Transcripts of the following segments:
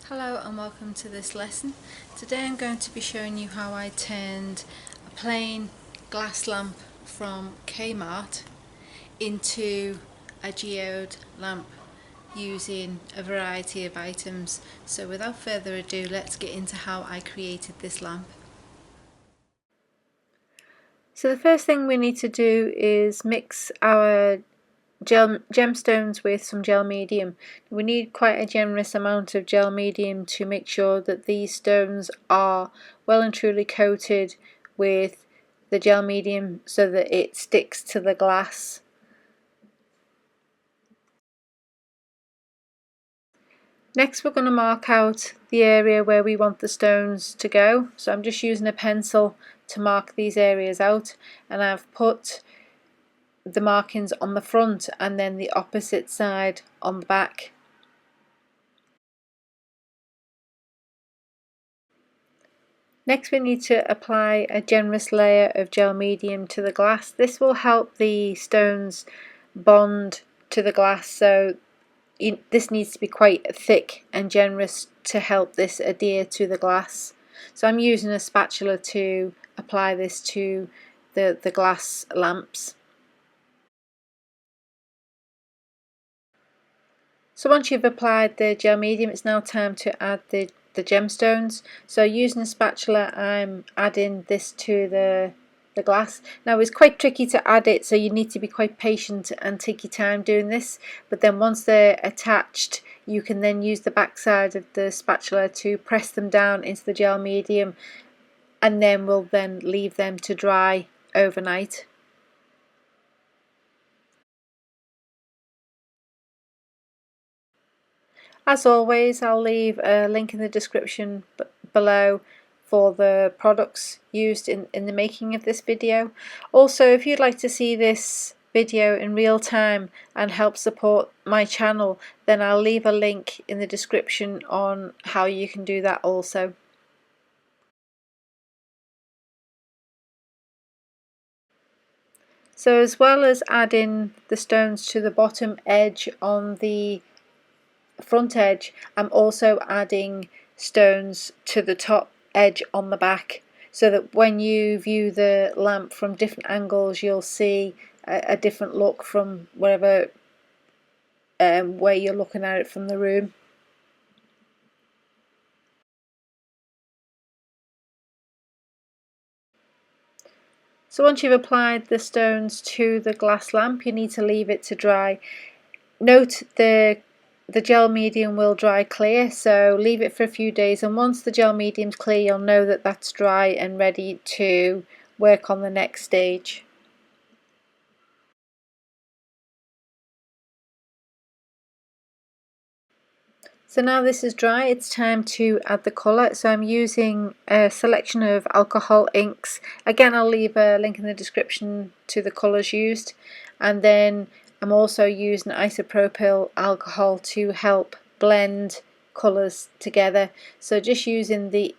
Hello and welcome to this lesson. Today I'm going to be showing you how I turned a plain glass lamp from Kmart into a geode lamp using a variety of items. So without further ado, let's get into how I created this lamp. So the first thing we need to do is mix our gemstones with some gel medium. We need quite a generous amount of gel medium to make sure that these stones are well and truly coated with the gel medium so that it sticks to the glass. Next we're going to mark out the area where we want the stones to go. So I'm just using a pencil to mark these areas out, and I've put the markings on the front and then the opposite side on the back. Next we need to apply a generous layer of gel medium to the glass. This will help the stones bond to the glass, so this needs to be quite thick and generous to help this adhere to the glass. So I'm using a spatula to apply this to the glass lamps. So once you've applied the gel medium, it's now time to add the gemstones. So using a spatula, I'm adding this to the glass. Now it's quite tricky to add it, so you need to be quite patient and take your time doing this, but then once they're attached you can then use the back side of the spatula to press them down into the gel medium, and then we'll then leave them to dry overnight. As always, I'll leave a link in the description below for the products used in the making of this video. Also, if you'd like to see this video in real time and help support my channel, then I'll leave a link in the description on how you can do that also. So as well as adding the stones to the bottom edge on the front edge, I'm also adding stones to the top edge on the back, so that when you view the lamp from different angles you'll see a different look from wherever way you're looking at it from the room. So once you've applied the stones to the glass lamp, you need to leave it to dry. Note the gel medium will dry clear, so leave it for a few days, and once the gel medium's clear you'll know that that's dry and ready to work on the next stage. So now this is dry, it's time to add the colour. So I'm using a selection of alcohol inks. Again, I'll leave a link in the description to the colours used, and then I'm also using isopropyl alcohol to help blend colours together. So just using the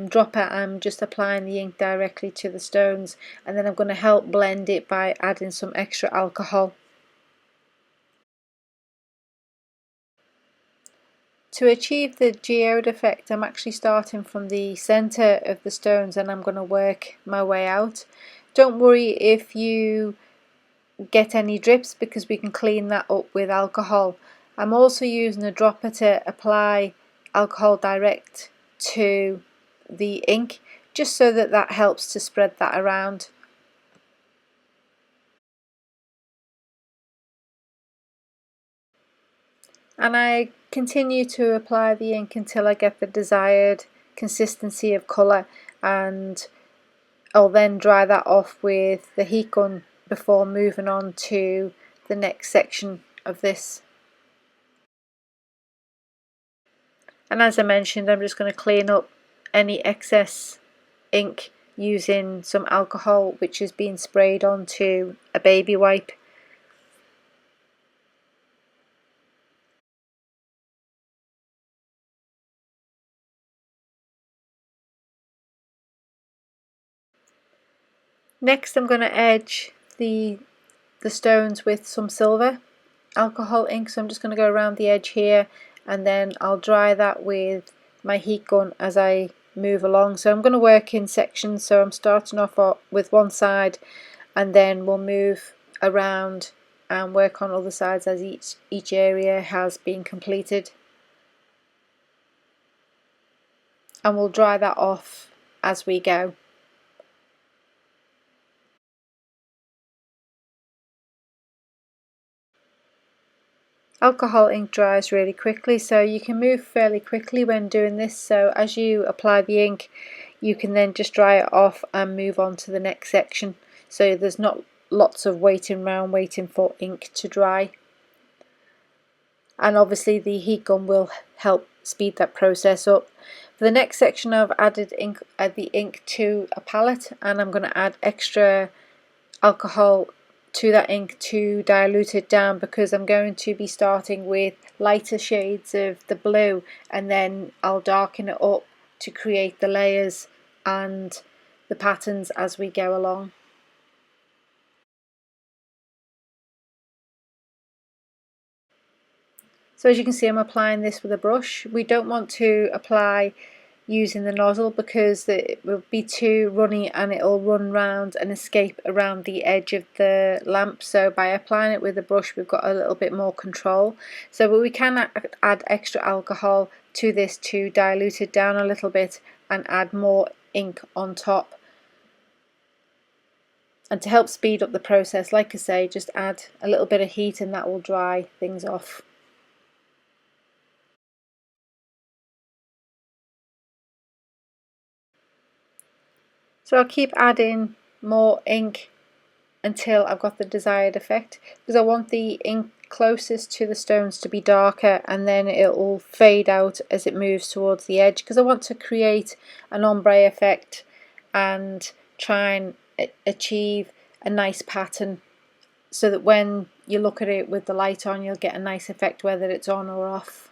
dropper, I'm just applying the ink directly to the stones, and then I'm going to help blend it by adding some extra alcohol. To achieve the geode effect, I'm actually starting from the center of the stones and I'm going to work my way out. Don't worry if you get any drips, because we can clean that up with alcohol. I'm also using a dropper to apply alcohol direct to the ink, just so that that helps to spread that around. And I continue to apply the ink until I get the desired consistency of colour, and I'll then dry that off with the heat gun before moving on to the next section of this. And as I mentioned, I'm just going to clean up any excess ink using some alcohol which has been sprayed onto a baby wipe. Next I'm going to edge the stones with some silver alcohol ink, so I'm just going to go around the edge here and then I'll dry that with my heat gun as I move along. So I'm going to work in sections, so I'm starting off with one side, and then we'll move around and work on other sides as each area has been completed, and we'll dry that off as we go. Alcohol ink dries really quickly, so you can move fairly quickly when doing this. So as you apply the ink, you can then just dry it off and move on to the next section, so there's not lots of waiting around waiting for ink to dry. And obviously the heat gun will help speed that process up. For the next section, I've added the ink to a palette, and I'm going to add extra alcohol to that ink to dilute it down, because I'm going to be starting with lighter shades of the blue, and then I'll darken it up to create the layers and the patterns as we go along. So as you can see, I'm applying this with a brush. We don't want to apply using the nozzle because it will be too runny and it'll run round and escape around the edge of the lamp. So by applying it with a brush, we've got a little bit more control. So but we can add extra alcohol to this to dilute it down a little bit and add more ink on top. And to help speed up the process, like I say, just add a little bit of heat and that will dry things off. So I'll keep adding more ink until I've got the desired effect, because I want the ink closest to the stones to be darker, and then it will fade out as it moves towards the edge, because I want to create an ombre effect and try and achieve a nice pattern, so that when you look at it with the light on, you'll get a nice effect whether it's on or off.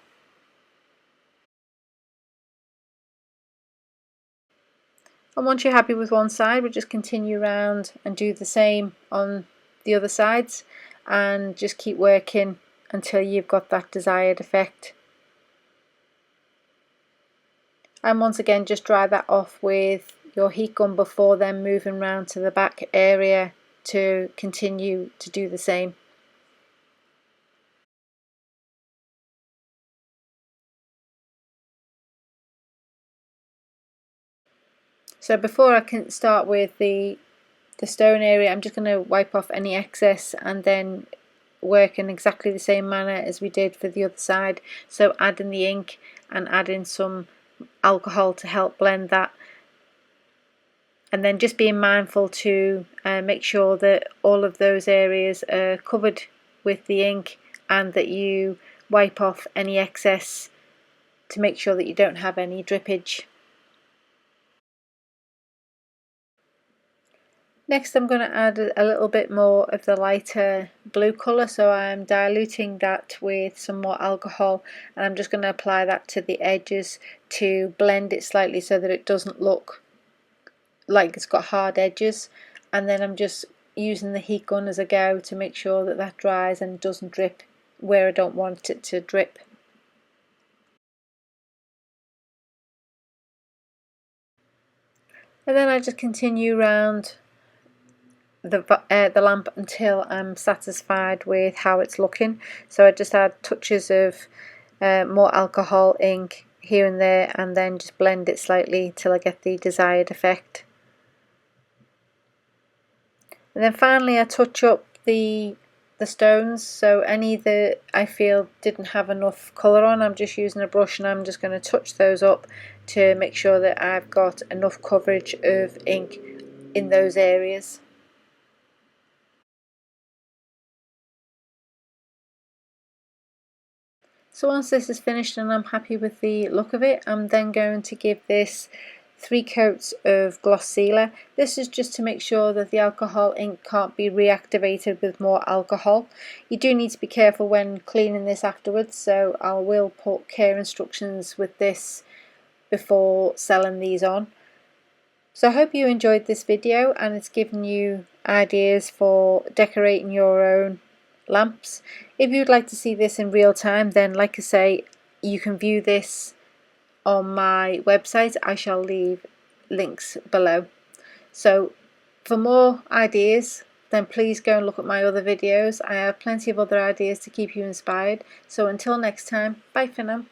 And once you're happy with one side, we'll just continue around and do the same on the other sides, and just keep working until you've got that desired effect. And once again, just dry that off with your heat gun before then moving around to the back area to continue to do the same. So before I can start with the stone area, I'm just going to wipe off any excess and then work in exactly the same manner as we did for the other side. So adding the ink and adding some alcohol to help blend that, and then just being mindful to make sure that all of those areas are covered with the ink, and that you wipe off any excess to make sure that you don't have any drippage. Next, I'm going to add a little bit more of the lighter blue colour, so I'm diluting that with some more alcohol, and I'm just going to apply that to the edges to blend it slightly so that it doesn't look like it's got hard edges. And then I'm just using the heat gun as I go to make sure that that dries and doesn't drip where I don't want it to drip. And then I just continue around the lamp until I'm satisfied with how it's looking. So I just add touches of more alcohol ink here and there, and then just blend it slightly till I get the desired effect. And then finally I touch up the stones, so any that I feel didn't have enough colour on, I'm just using a brush and I'm just going to touch those up to make sure that I've got enough coverage of ink in those areas. So once this is finished and I'm happy with the look of it, I'm then going to give this 3 coats of gloss sealer. This is just to make sure that the alcohol ink can't be reactivated with more alcohol. You do need to be careful when cleaning this afterwards, so I will put care instructions with this before selling these on. So I hope you enjoyed this video and it's given you ideas for decorating your own lamps. If you'd like to see this in real time, then like I say, you can view this on my website. I shall leave links below. So for more ideas, then please go and look at my other videos. I have plenty of other ideas to keep you inspired. So until next time, bye for now.